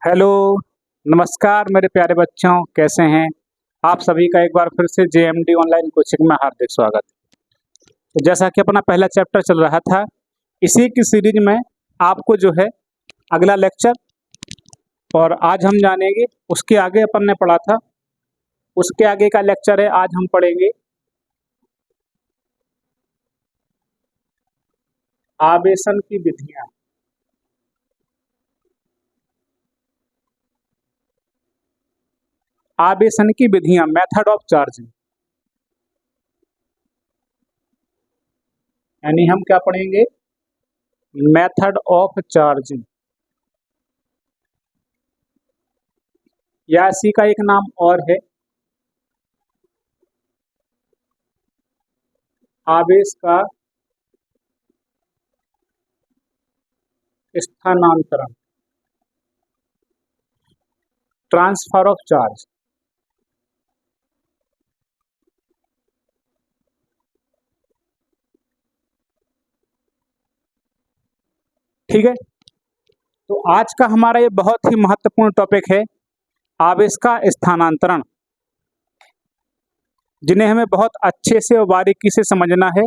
Hello, नमस्कार मेरे प्यारे बच्चों, कैसे हैं? आप सभी का एक बार फिर से जेएमडी ऑनलाइन कोचिंग में हार्दिक स्वागत। तो जैसा कि अपना पहला चैप्टर चल रहा था, इसी की सीरीज में आपको जो है अगला लेक्चर और आज हम जानेंगे, उसके आगे अपन ने पढ़ा था, उसके आगे का लेक्चर है, आज हम पढ़ेंगे आवेशन की विधियां। आवेशन की विधियां, मेथड ऑफ चार्जिंग। यानी हम क्या पढ़ेंगे? मेथड ऑफ चार्जिंग, या इसी का एक नाम और है आवेश का स्थानांतरण, ट्रांसफर ऑफ चार्ज। ठीक है, तो आज का हमारा ये बहुत ही महत्वपूर्ण टॉपिक है आवेश का स्थानांतरण, जिन्हें हमें बहुत अच्छे से और बारीकी से समझना है।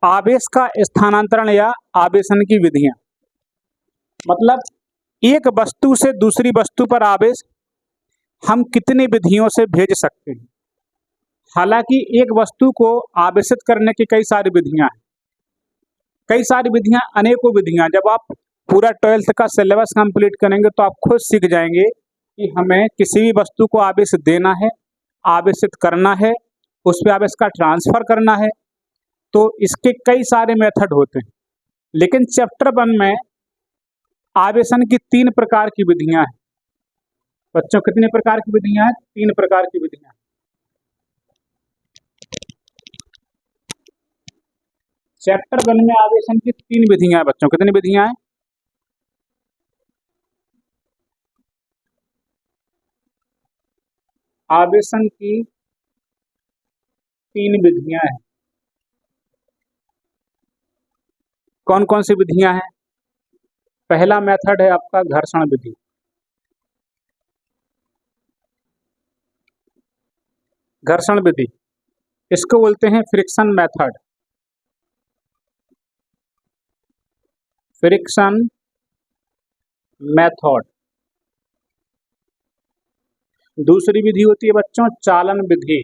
आवेश का स्थानांतरण या आवेशन की विधियां, मतलब एक वस्तु से दूसरी वस्तु पर आवेश हम कितनी विधियों से भेज सकते हैं। हालांकि एक वस्तु को आवेशित करने की कई सारी विधियां हैं, कई सारी विधियां, अनेकों विधियां। जब आप पूरा 12th का सिलेबस कंप्लीट करेंगे तो आप खुद सीख जाएंगे कि हमें किसी भी वस्तु को आवेश देना है, आवेशित करना है, उस पर आवेश का ट्रांसफर करना है। तो इसके कई सारे मेथड होते हैं, लेकिन चैप्टर 1 में आवेशन की 3 प्रकार की विधियां हैं। बच्चों, कितने प्रकार की विधियां हैं? 3 प्रकार की विधियां हैं। चैप्टर 1 में आवेशन की 3 विधियां हैं। बच्चों, कितनी विधियां हैं? आवेशन की 3 विधियां हैं। कौन कौन सी विधियां हैं? पहला मेथड है आपका घर्षण विधि। घर्षण विधि, इसको बोलते हैं फ्रिक्शन मेथड। Friction method. दूसरी विधि होती है बच्चों चालन विधि।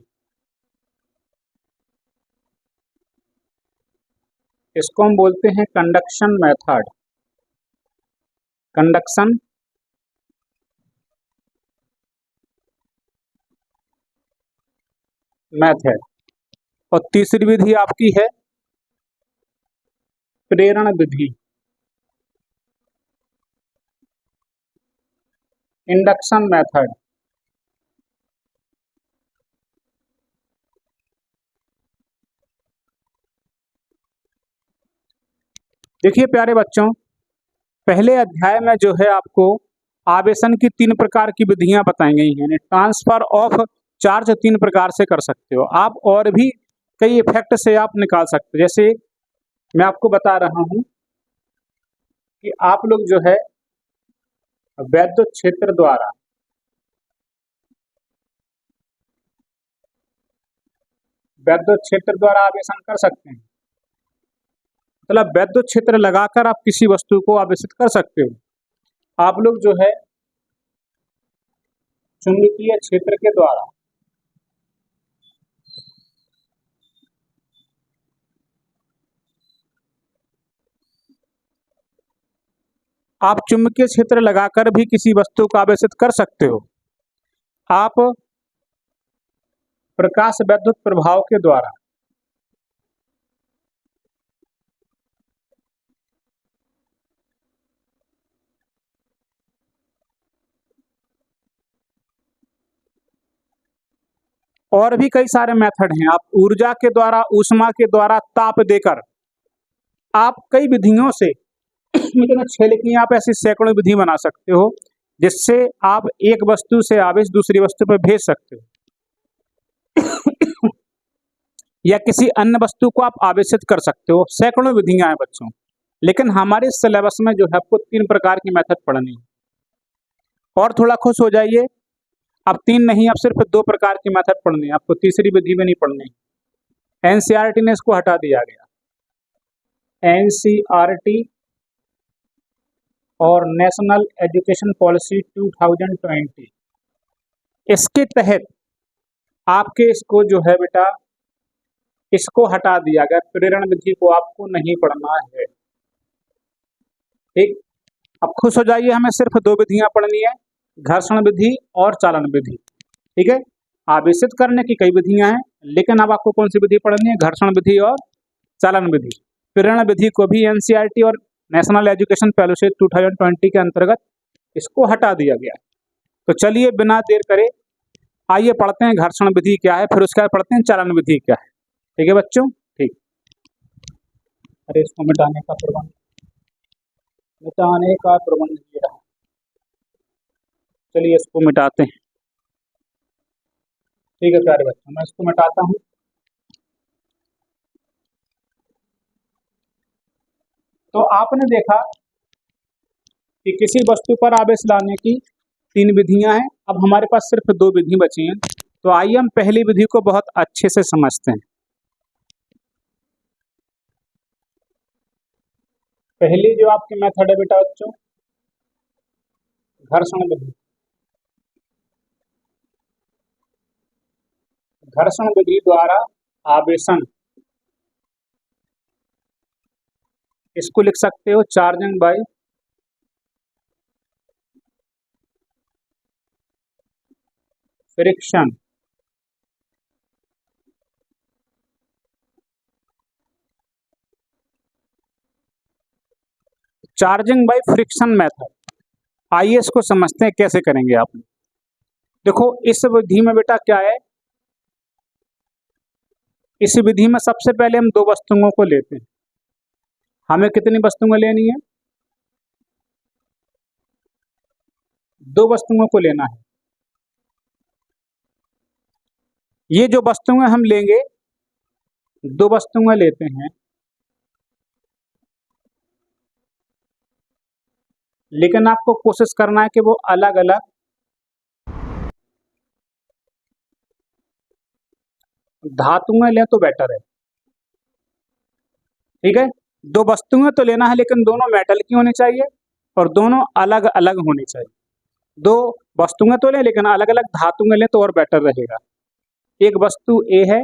इसको हम बोलते हैं कंडक्शन मेथड। Conduction method. और तीसरी विधि आपकी है प्रेरण विधि, इंडक्शन मेथड। देखिए प्यारे बच्चों, पहले अध्याय में जो है आपको आवेशन की 3 प्रकार की विधियां बताई गई हैं। ट्रांसफर ऑफ चार्ज 3 प्रकार से कर सकते हो आप, और भी कई इफेक्ट से आप निकाल सकते हो। जैसे मैं आपको बता रहा हूं कि आप लोग जो है वैद्युत क्षेत्र द्वारा आवेशन कर सकते हैं। मतलब वैद्युत क्षेत्र लगाकर आप किसी वस्तु को आवेशित कर सकते हो। आप लोग जो है चुंबकीय क्षेत्र के द्वारा आप चुंबकीय क्षेत्र लगाकर भी किसी वस्तु को आवेशित कर सकते हो। आप प्रकाश वैद्युत प्रभाव के द्वारा और भी कई सारे मेथड हैं। आप ऊर्जा के द्वारा, ऊष्मा के द्वारा, ताप देकर आप कई विधियों से मतलब 6 लिखनी, आप ऐसी सैकड़ों विधि बना सकते हो जिससे आप एक वस्तु से आवेश दूसरी वस्तु पर भेज सकते हो या किसी अन्य वस्तु को आप आवेशित कर सकते हो। सैकड़ों विधियां हैं बच्चों। लेकिन हमारे सिलेबस में जो है आपको 3 प्रकार की मेथड पढ़नी है। और थोड़ा खुश हो जाइए, अब 3 नहीं, अब सिर्फ 2 प्रकार की मेथड पढ़नी है, आपको तीसरी विधि में नहीं पढ़नी। एनसीईआरटी ने इसको हटा दिया गया। एनसीईआरटी और नेशनल एजुकेशन पॉलिसी 2020, इसके तहत आपके इसको जो है बेटा, इसको हटा दिया गया। प्रेरण विधि को आपको नहीं पढ़ना है। ठीक, अब खुश हो जाइए, हमें सिर्फ 2 विधियां पढ़नी है, घर्षण विधि और चालन विधि। ठीक है, आवेशित करने की कई विधियां हैं, लेकिन अब आपको कौन सी विधि पढ़नी है? घर्षण विधि और चालन विधि। प्रेरण विधि को भी एनसीईआरटी और नेशनल एजुकेशन पॉलिसी 2020 के अंतर्गत इसको हटा दिया गया। तो चलिए बिना देर करे आइए पढ़ते हैं घर्षण विधि क्या है, फिर उसके बाद पढ़ते हैं चालन विधि क्या है। ठीक है बच्चों, ठीक। अरे इसको मिटाने का प्रबंध किया है, चलिए इसको मिटाते हैं। ठीक है प्यारे बच्चों, मैं इसको मिटाता हूँ। तो आपने देखा कि किसी वस्तु पर आवेश लाने की 3 विधियां हैं। अब हमारे पास सिर्फ 2 विधि बची हैं। तो आइए हम पहली विधि को बहुत अच्छे से समझते हैं। पहली जो आपकी मेथड है बेटा बच्चों, घर्षण विधि। घर्षण विधि द्वारा आवेशन, इसको लिख सकते हो charging by friction. Charging by friction method, आइए इसको समझते हैं कैसे करेंगे आप। देखो इस विधि में बेटा क्या है, इस विधि में सबसे पहले हम 2 वस्तुओं को लेते हैं। हमें कितनी वस्तुएं लेनी है? 2 वस्तुओं को लेना है। ये जो वस्तुएं हम लेंगे, 2 वस्तुएं लेते हैं, लेकिन आपको कोशिश करना है कि वो अलग अलग धातुएं लें तो बेटर है। ठीक है, 2 वस्तुएं तो लेना है, लेकिन दोनों मेटल की होनी चाहिए और दोनों अलग अलग होनी चाहिए। 2 वस्तुएं तो लें, लेकिन अलग अलग धातुएं लें तो और बेटर रहेगा। एक वस्तु ए है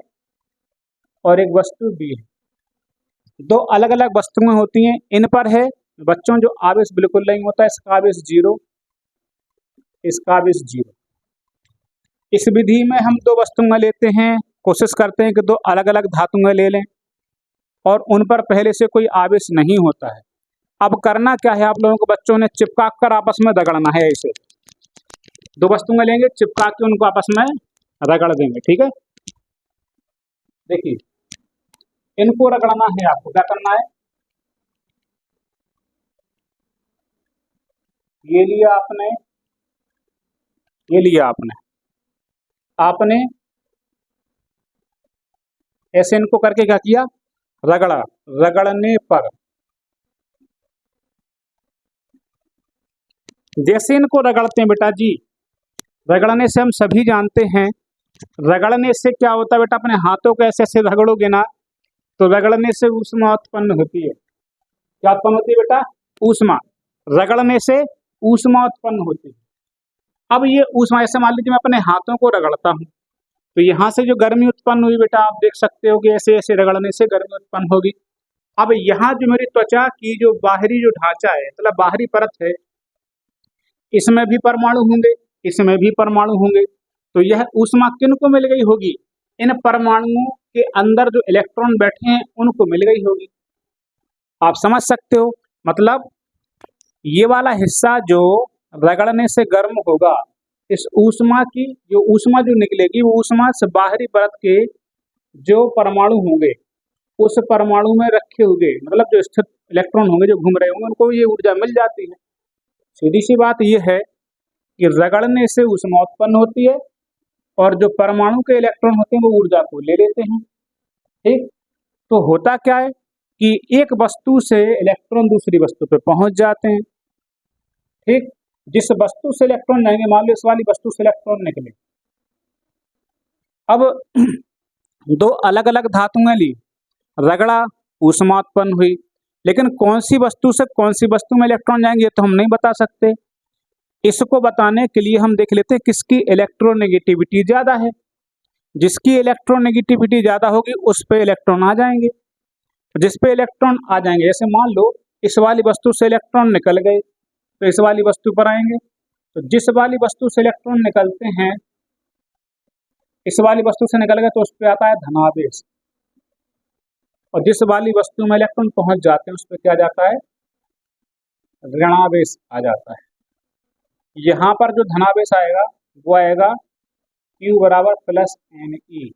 और एक वस्तु बी है। 2 अलग अलग वस्तुएं होती हैं। इन पर है बच्चों जो आवेश बिल्कुल नहीं होता, इसका आवेश 0, इसका आवेश 0। इस विधि में हम 2 वस्तुएं लेते हैं, कोशिश करते हैं कि 2 अलग अलग धातुएं ले लें और उन पर पहले से कोई आवेश नहीं होता है। अब करना क्या है, आप लोगों को बच्चों ने चिपका कर आपस में रगड़ना है। ऐसे 2 वस्तुएं लेंगे, चिपका के उनको आपस में रगड़ देंगे। ठीक है, देखिए इनको रगड़ना है। आपको क्या करना है, ये लिया आपने, ये लिया आपने, आपने ऐसे इनको करके क्या किया, रगड़ा। रगड़ने पर जैसे इनको रगड़ते हैं बेटा जी, रगड़ने से हम सभी जानते हैं, रगड़ने से क्या होता है बेटा, अपने हाथों को ऐसे ऐसे रगड़ोगे ना तो रगड़ने से ऊष्मा उत्पन्न होती है। क्या उत्पन्न होती है बेटा? ऊष्मा। रगड़ने से ऊष्मा उत्पन्न होती है। अब ये ऊष्मा, ऐसे मान लीजिए मैं अपने हाथों को रगड़ता हूँ तो यहाँ से जो गर्मी उत्पन्न हुई बेटा, आप देख सकते हो कि ऐसे ऐसे रगड़ने से गर्मी उत्पन्न होगी। अब यहाँ जो मेरी त्वचा की जो बाहरी जो ढांचा है, मतलब बाहरी परत है, इसमें भी परमाणु होंगे, इसमें भी परमाणु होंगे। तो यह ऊष्मा किन को मिल गई होगी? इन परमाणुओं के अंदर जो इलेक्ट्रॉन बैठे हैं उनको मिल गई होगी। आप समझ सकते हो, मतलब ये वाला हिस्सा जो रगड़ने से गर्म होगा, इस ऊष्मा की जो ऊष्मा जो निकलेगी, वो ऊष्मा से बाहरी परत के जो परमाणु होंगे उस परमाणु में रखे हुए, मतलब जो स्थित इलेक्ट्रॉन होंगे जो घूम रहे होंगे, उनको ये ऊर्जा मिल जाती है। सीधी सी बात यह है कि रगड़ने से ऊष्मा उत्पन्न होती है और जो परमाणु के इलेक्ट्रॉन होते हैं वो ऊर्जा को ले लेते हैं। ठीक, तो होता क्या है कि एक वस्तु से इलेक्ट्रॉन दूसरी वस्तु पे पहुंच जाते हैं। ठीक, जिस वस्तु से इलेक्ट्रॉन जाएंगे, मान लो इस वाली वस्तु से इलेक्ट्रॉन निकले। अब दो अलग अलग धातुएं ली, रगड़ा, ऊष्मा उत्पन्न हुई, लेकिन कौन सी वस्तु से कौन सी वस्तु में इलेक्ट्रॉन जाएंगे ये तो हम नहीं बता सकते। इसको बताने के लिए हम देख लेते हैं किसकी इलेक्ट्रोनेगेटिविटी ज्यादा है। जिसकी इलेक्ट्रोनेगेटिविटी ज्यादा होगी उस पे इलेक्ट्रॉन आ जाएंगे। जिस पे इलेक्ट्रॉन आ जाएंगे, जैसे मान लो इस वाली वस्तु से इलेक्ट्रॉन निकल गए तो इस वाली वस्तु पर आएंगे। तो जिस वाली वस्तु से इलेक्ट्रॉन निकलते हैं, इस वाली वस्तु से निकल गए तो उस पर आता है धनावेश, और जिस वाली वस्तु में इलेक्ट्रॉन पहुंच जाते हैं उस पर क्या जाता है, ऋणावेश आ जाता है। यहाँ पर जो धनावेश आएगा वो आएगा Q बराबर प्लस Ne,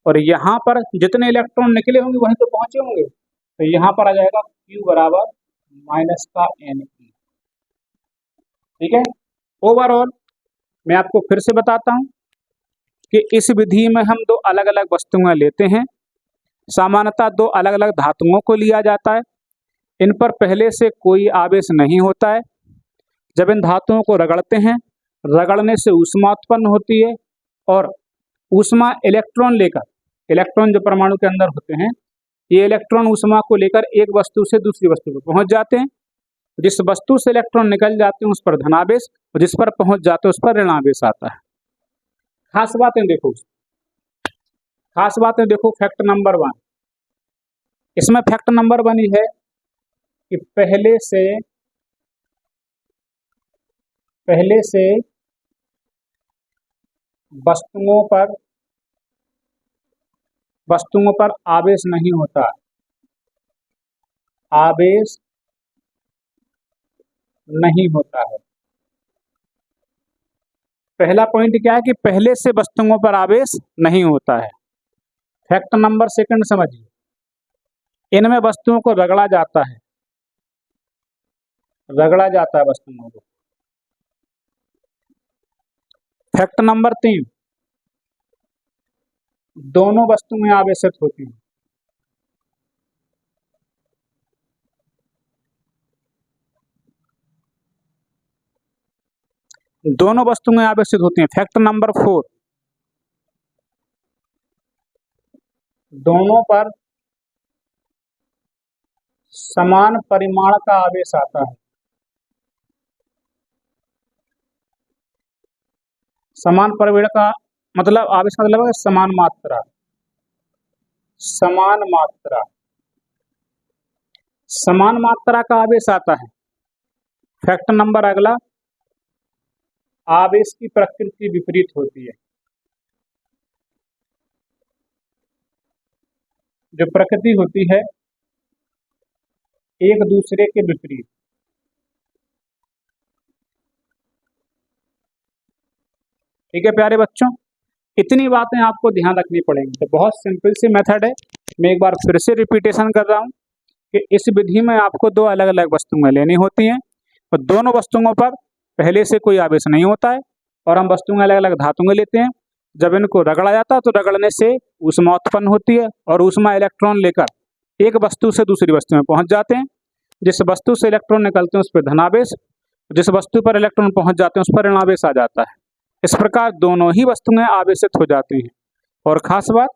और यहाँ पर जितने इलेक्ट्रॉन निकले होंगे वहीं तो पहुंचे होंगे, तो यहाँ पर आ जाएगा Q बराबर माइनस का Ne। ठीक है, ओवरऑल मैं आपको फिर से बताता हूँ कि इस विधि में हम दो अलग अलग वस्तुएं लेते हैं। सामान्यतः दो अलग अलग धातुओं को लिया जाता है। इन पर पहले से कोई आवेश नहीं होता है। जब इन धातुओं को रगड़ते हैं, रगड़ने से ऊष्मा उत्पन्न होती है, और ऊष्मा इलेक्ट्रॉन लेकर, इलेक्ट्रॉन जो परमाणु के अंदर होते हैं, ये इलेक्ट्रॉन ऊष्मा को लेकर एक वस्तु से दूसरी वस्तु पर पहुंच जाते हैं। जिस वस्तु से इलेक्ट्रॉन निकल जाते हैं उस पर धनावेश, और जिस पर पहुंच जाते हैं उस पर ऋणावेश आता है। खास बातें देखो, खास बातें देखो, फैक्ट नंबर 1, इसमें फैक्ट नंबर 1 है कि पहले से वस्तुओं पर आवेश नहीं होता, आवेश नहीं होता है। पहला पॉइंट क्या है कि पहले से वस्तुओं पर आवेश नहीं होता है। फैक्ट नंबर 2 समझिए, इनमें वस्तुओं को रगड़ा जाता है, रगड़ा जाता है वस्तुओं को। फैक्ट नंबर 3, दोनों वस्तुएं आवेशित होती हैं। दोनों वस्तुएं आवेशित होती हैं। फैक्ट नंबर 4, दोनों पर समान परिमाण का आवेश आता है। समान परिमाण का मतलब, आवेश का मतलब है समान मात्रा, समान मात्रा, समान मात्रा का आवेश आता है। फैक्ट नंबर अगला, आवेश की प्रकृति विपरीत होती है। जो प्रकृति होती है एक दूसरे के विपरीत। ठीक है प्यारे बच्चों, इतनी बातें आपको ध्यान रखनी पड़ेंगी। तो बहुत सिंपल सी मेथड है। मैं एक बार फिर से रिपीटेशन कर रहा हूँ कि इस विधि में आपको दो अलग अलग वस्तुएं लेनी होती हैं, और दोनों वस्तुओं पर पहले से कोई आवेश नहीं होता है, और हम वस्तुएं अलग अलग धातुएं लेते हैं। जब इनको रगड़ा जाता है तो रगड़ने से ऊष्मा उत्पन्न होती है, और ऊष्मा इलेक्ट्रॉन लेकर एक वस्तु से दूसरी वस्तु में पहुंच जाते हैं। जिस वस्तु से इलेक्ट्रॉन निकलते हैं उस पर धनावेश, जिस वस्तु पर इलेक्ट्रॉन पहुंच जाते हैं उस पर ऋणावेश आ जाता है। इस प्रकार दोनों ही वस्तुएं आवेशित हो जाती हैं, और खास बात,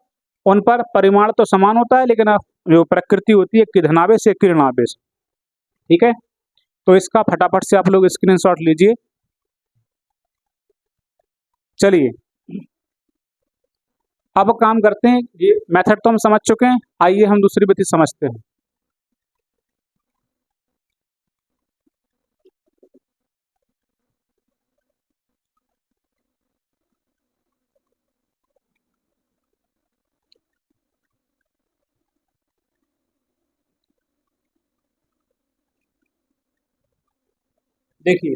उन पर परिमाण तो समान होता है, लेकिन जो प्रकृति होती है, एक की धनावेश एक की ऋणावेश। ठीक है, तो इसका फटाफट से आप लोग स्क्रीनशॉट लीजिए। चलिए अब काम करते हैं। ये मेथड तो हम समझ चुके हैं, आइए हम दूसरी विधि समझते हैं। देखिए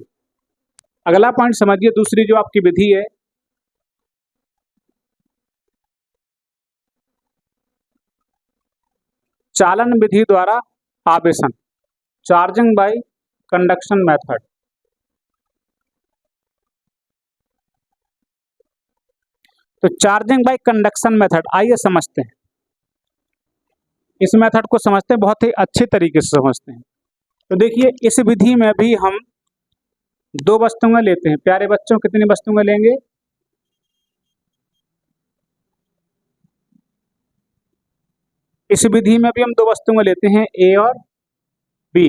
अगला पॉइंट समझिए, दूसरी जो आपकी विधि है, चालन विधि द्वारा आवेशन, चार्जिंग बाय कंडक्शन मेथड। तो चार्जिंग बाय कंडक्शन मेथड आइए समझते हैं। इस मेथड को समझते हैं, बहुत ही अच्छे तरीके से समझते हैं। तो देखिए इस विधि में भी हम दो वस्तुएं लेते हैं। प्यारे बच्चों कितनी वस्तुएं लेंगे? इस विधि में भी हम दो वस्तुएं लेते हैं, ए और बी।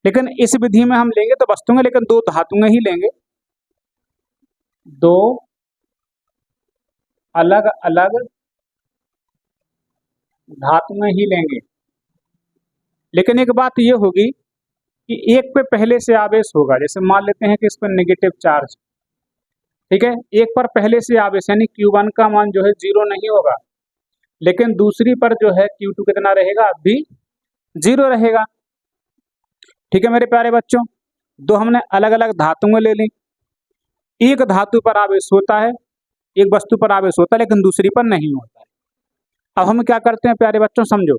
लेकिन इस विधि में हम लेंगे तो वस्तुएं, लेकिन दो धातुएं ही लेंगे, दो अलग अलग धातुएं ही लेंगे। लेकिन एक बात ये होगी कि एक पे पहले से आवेश होगा। जैसे मान लेते हैं कि इस पर नेगेटिव चार्ज, ठीक है, एक पर पहले से आवेश यानी Q1 का मान जो है 0 नहीं होगा, लेकिन दूसरी पर जो है Q2 कितना रहेगा? अब भी 0 रहेगा। ठीक है मेरे प्यारे बच्चों, दो हमने अलग अलग धातुएं ले ली। एक धातु पर आवेश होता है, एक वस्तु पर आवेश होता है, लेकिन दूसरी पर नहीं होता है। अब हम क्या करते हैं प्यारे बच्चों, समझो।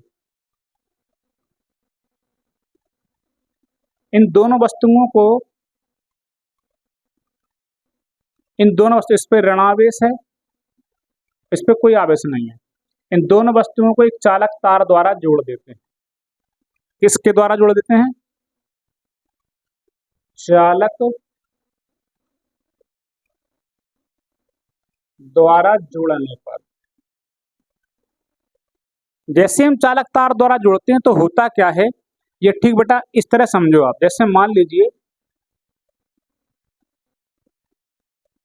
इन दोनों वस्तुओं को, इन दोनों वस्तु, इस पर ऋणावेश है, इस पर कोई आवेश नहीं है। इन दोनों वस्तुओं को एक चालक तार द्वारा जोड़ देते हैं। किसके द्वारा जोड़ देते हैं? चालक द्वारा जोड़ने पर। जैसे हम चालक तार द्वारा जोड़ते हैं तो होता क्या है, ये ठीक बेटा इस तरह समझो आप। जैसे मान लीजिए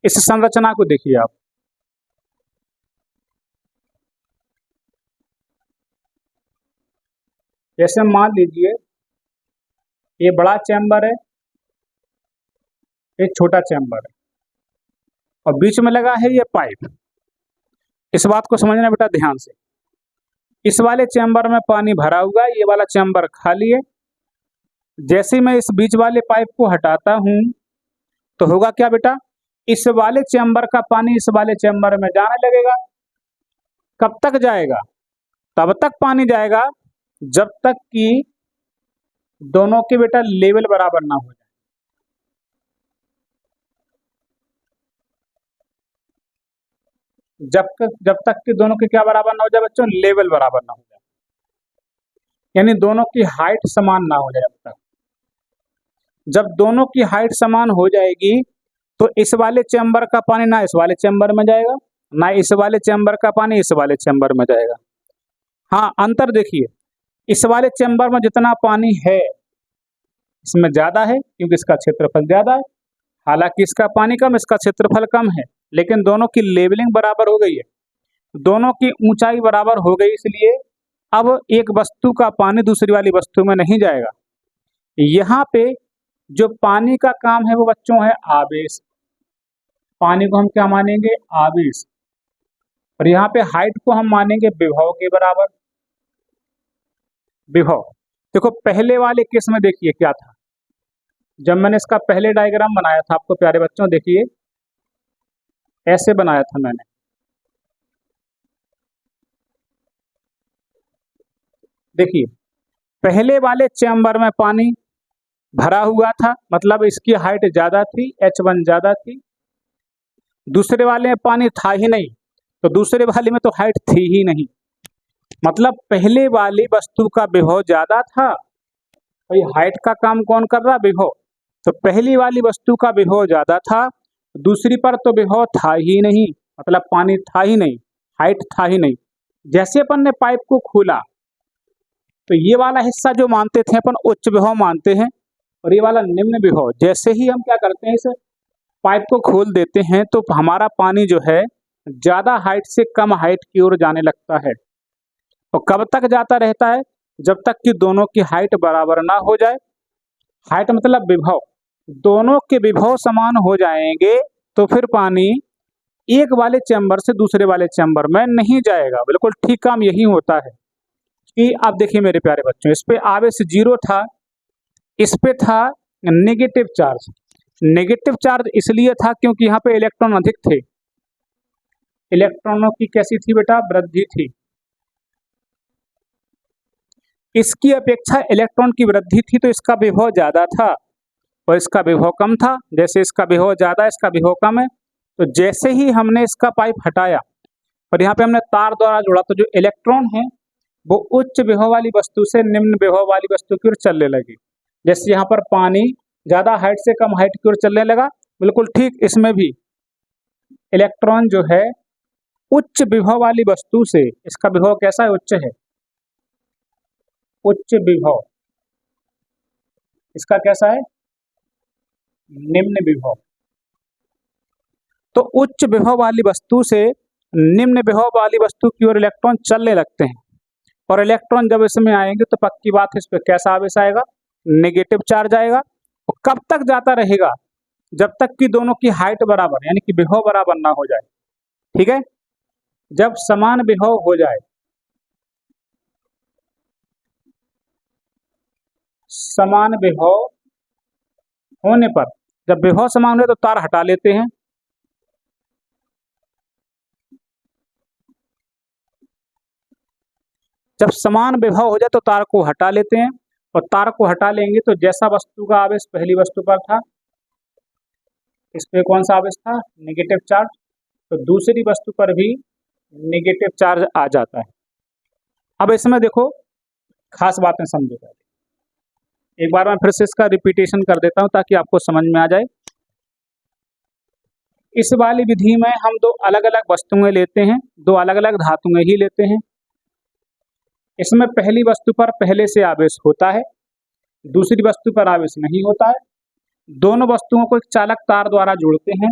इस संरचना को देखिए आप, जैसे मान लीजिए ये बड़ा चैम्बर है, एक छोटा चैम्बर है, और बीच में लगा है ये पाइप। इस बात को समझना बेटा ध्यान से। इस वाले चैम्बर में पानी भरा हुआ है, ये वाला चैम्बर खाली है। जैसे मैं इस बीच वाले पाइप को हटाता हूं तो होगा क्या बेटा, इस वाले चैम्बर का पानी इस वाले चैम्बर में जाने लगेगा। कब तक जाएगा? तब तक पानी जाएगा जब तक कि दोनों के बेटा लेवल बराबर ना हो जाए। जब तक कि दोनों के क्या बराबर ना हो जाए बच्चों? लेवल बराबर ना हो जाए, यानी दोनों की हाइट समान ना हो जाए। अब तक जब दोनों की हाइट समान हो जाएगी तो इस वाले चैम्बर का पानी ना इस वाले चैम्बर में जाएगा, ना इस वाले चैम्बर का पानी इस वाले चैम्बर में जाएगा। हाँ, अंतर देखिए, इस वाले चैम्बर में जितना पानी है इसमें ज्यादा है क्योंकि इसका क्षेत्रफल ज्यादा है। हालांकि इसका पानी कम, इसका क्षेत्रफल कम है, लेकिन दोनों की लेवलिंग बराबर हो गई है, दोनों की ऊंचाई बराबर हो गई, इसलिए अब एक वस्तु का पानी दूसरी वाली वस्तु में नहीं जाएगा। यहाँ पे जो पानी का काम है वो बच्चों है आवेश। पानी को हम क्या मानेंगे? आवेश। और यहाँ पे हाइट को हम मानेंगे विभव के बराबर। विभव देखो पहले वाले केस में देखिए क्या था, जब मैंने इसका पहले डायग्राम बनाया था आपको प्यारे बच्चों, देखिए ऐसे बनाया था मैंने। देखिए पहले वाले चैम्बर में पानी भरा हुआ था, मतलब इसकी हाइट ज्यादा थी, H1 ज्यादा थी। दूसरे वाले में पानी था ही नहीं, तो दूसरे वाले में तो हाइट थी ही नहीं, मतलब पहले वाली वस्तु का विभव ज्यादा था। भाई हाइट का काम कौन कर रहा? विभव। तो पहली वाली वस्तु का विभव ज्यादा था, दूसरी पर तो विभव था ही नहीं, मतलब पानी था ही नहीं, हाइट था ही नहीं। जैसे अपन ने पाइप को खोला तो ये वाला हिस्सा जो मानते थे अपन उच्च विभव मानते हैं, और ये वाला निम्न विभव। जैसे ही हम क्या करते हैं, इस पाइप को खोल देते हैं तो हमारा पानी जो है ज्यादा हाइट से कम हाइट की ओर जाने लगता है। और कब तक जाता रहता है? जब तक कि दोनों की हाइट बराबर ना हो जाए। हाइट मतलब विभव, दोनों के विभव समान हो जाएंगे तो फिर पानी एक वाले चैम्बर से दूसरे वाले चैम्बर में नहीं जाएगा। बिल्कुल ठीक काम यही होता है कि आप देखिए मेरे प्यारे बच्चों, इस पे आवेश 0 था, इस पे था नेगेटिव चार्ज। नेगेटिव चार्ज इसलिए था क्योंकि यहाँ पे इलेक्ट्रॉन अधिक थे, इलेक्ट्रॉनों की कैसी थी बेटा? वृद्धि थी। इसकी अपेक्षा इलेक्ट्रॉन की वृद्धि थी तो इसका विभव ज्यादा था और इसका विभव कम था। जैसे इसका विभव ज्यादा है, इसका विभव कम है, तो जैसे ही हमने इसका पाइप हटाया और यहाँ पे हमने तार द्वारा जोड़ा तो जो इलेक्ट्रॉन है वो उच्च विभव वाली वस्तु से निम्न विभव वाली वस्तु की ओर चलने लगी। जैसे यहाँ पर पानी ज़्यादा हाइट से कम हाइट की ओर चलने लगा, बिल्कुल ठीक इसमें भी इलेक्ट्रॉन जो है उच्च विभव वाली वस्तु से, इसका विभव कैसा है, उच्च है, उच्च विभव, इसका कैसा है, निम्न विभव। तो उच्च विभव वाली वस्तु से निम्न विभव वाली वस्तु की ओर इलेक्ट्रॉन चलने लगते हैं, और इलेक्ट्रॉन जब इसमें आएंगे तो पक्की बात है इस पर कैसा आवेश आएगा, नेगेटिव चार्ज आएगा। और कब तक जाता रहेगा, जब तक कि दोनों की हाइट बराबर यानी कि विभव बराबर ना हो जाए। ठीक है, जब समान विभव हो जाए, समान विभव होने पर, जब विभव समान हो तो तार हटा लेते हैं, जब समान विभव हो जाए तो तार को हटा लेते हैं, और तार को हटा लेंगे तो जैसा वस्तु का आवेश पहली वस्तु पर था, इस पे कौन सा आवेश था, नेगेटिव चार्ज, तो दूसरी वस्तु पर भी नेगेटिव चार्ज आ जाता है। अब इसमें देखो खास बातें समझो, एक बार मैं फिर से इसका रिपीटेशन कर देता हूं ताकि आपको समझ में आ जाए। इस वाली विधि में हम दो अलग अलग वस्तुएं लेते हैं, दो अलग अलग धातुएं ही लेते हैं। इसमें पहली वस्तु पर पहले से आवेश होता है, दूसरी वस्तु पर आवेश नहीं होता है। दोनों वस्तुओं को एक चालक तार द्वारा जोड़ते हैं।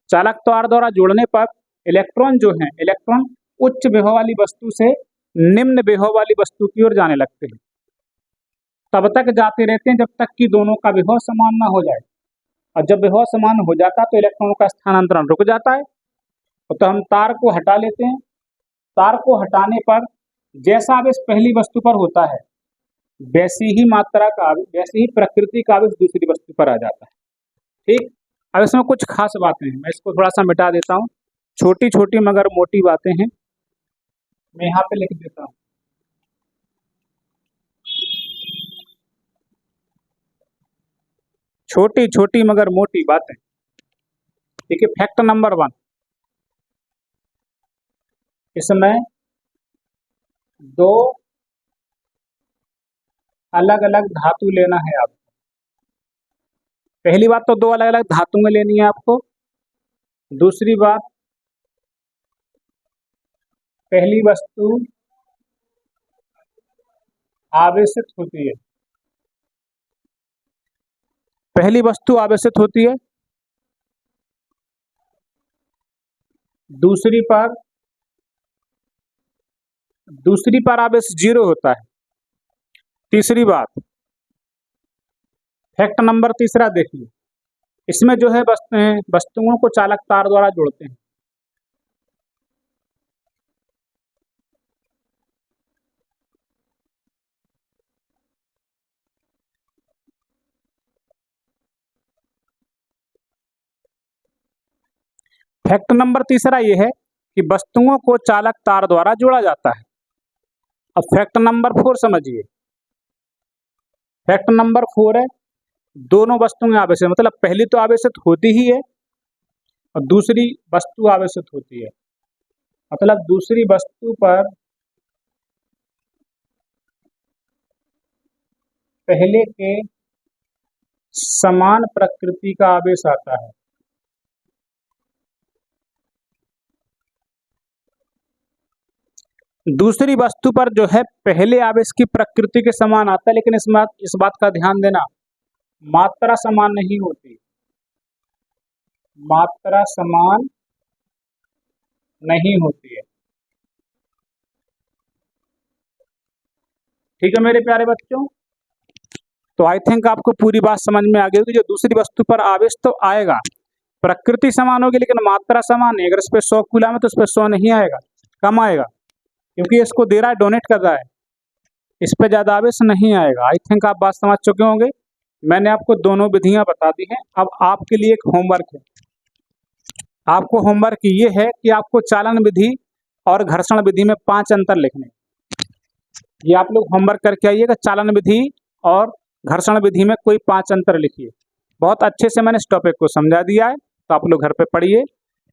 चालक तार द्वारा जोड़ने पर इलेक्ट्रॉन जो है, इलेक्ट्रॉन उच्च विभव वाली वस्तु से निम्न विभव वाली वस्तु की ओर जाने लगते हैं। तब तक जाते रहते हैं जब तक कि दोनों का विभव समान ना हो जाए, और जब विभव समान हो जाता तो इलेक्ट्रॉन का स्थानांतरण रुक जाता है। तो हम तार को हटा लेते हैं। तार को हटाने पर जैसा आवेश पहली वस्तु पर होता है वैसी ही मात्रा का, वैसी ही प्रकृति का आवेश दूसरी वस्तु पर आ जाता है। ठीक, अब इसमें कुछ खास बातें हैं, मैं इसको थोड़ा सा मिटा देता हूँ। छोटी छोटी मगर मोटी बातें हैं, मैं यहाँ पे लिख देता हूँ। छोटी छोटी मगर मोटी बातें। देखिए फैक्ट नंबर 1, इसमें दो अलग अलग धातु लेना है आपको। पहली बात तो दो अलग अलग धातुएं लेनी है आपको। दूसरी बात, पहली वस्तु आवेशित होती है, पहली वस्तु आवेशित होती है, दूसरी पर आवेश 0 होता है। तीसरी बात, फैक्ट नंबर 3 देखिए, इसमें जो है वस्तुओं को चालक तार द्वारा जोड़ते हैं। फैक्ट नंबर 3 ये है कि वस्तुओं को चालक तार द्वारा जोड़ा जाता है। अब फैक्ट नंबर 4 समझिए। फैक्ट नंबर 4 है दोनों वस्तुएं आवेशित, मतलब पहली तो आवेशित होती ही है और दूसरी वस्तु आवेशित होती है, मतलब दूसरी वस्तु पर पहले के समान प्रकृति का आवेश आता है। दूसरी वस्तु पर जो है पहले आवेश की प्रकृति के समान आता है, लेकिन इस बात का ध्यान देना, मात्रा समान नहीं होती, मात्रा समान नहीं होती है। ठीक है मेरे प्यारे बच्चों, तो आई थिंक आपको पूरी बात समझ में आ गई होगी। जो दूसरी वस्तु पर आवेश तो आएगा, प्रकृति समान होगी लेकिन मात्रा समान नहीं। अगर इस पर 100 कूलम है तो इस पर 100 नहीं आएगा, कम आएगा, क्योंकि इसको दे रहा है, डोनेट कर रहा है, इस पर ज़्यादा आवेश नहीं आएगा। आई थिंक आप बात समझ चुके होंगे। मैंने आपको दोनों विधियां बता दी हैं। अब आपके लिए एक होमवर्क है। आपको होमवर्क ये है कि आपको चालन विधि और घर्षण विधि में 5 अंतर लिखने। ये आप लोग होमवर्क करके आइएगा। चालन विधि और घर्षण विधि में कोई 5 अंतर लिखिए। बहुत अच्छे से मैंने इस टॉपिक को समझा दिया है, तो आप लोग घर पे पढ़िए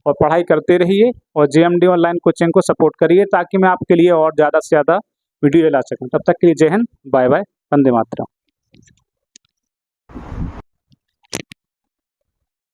और पढ़ाई करते रहिए और JMD ऑनलाइन कोचिंग को सपोर्ट करिए, ताकि मैं आपके लिए और ज़्यादा से ज़्यादा वीडियो ला सकें। तब तक के लिए जय हिंद, बाय बाय, वंदे मातरम।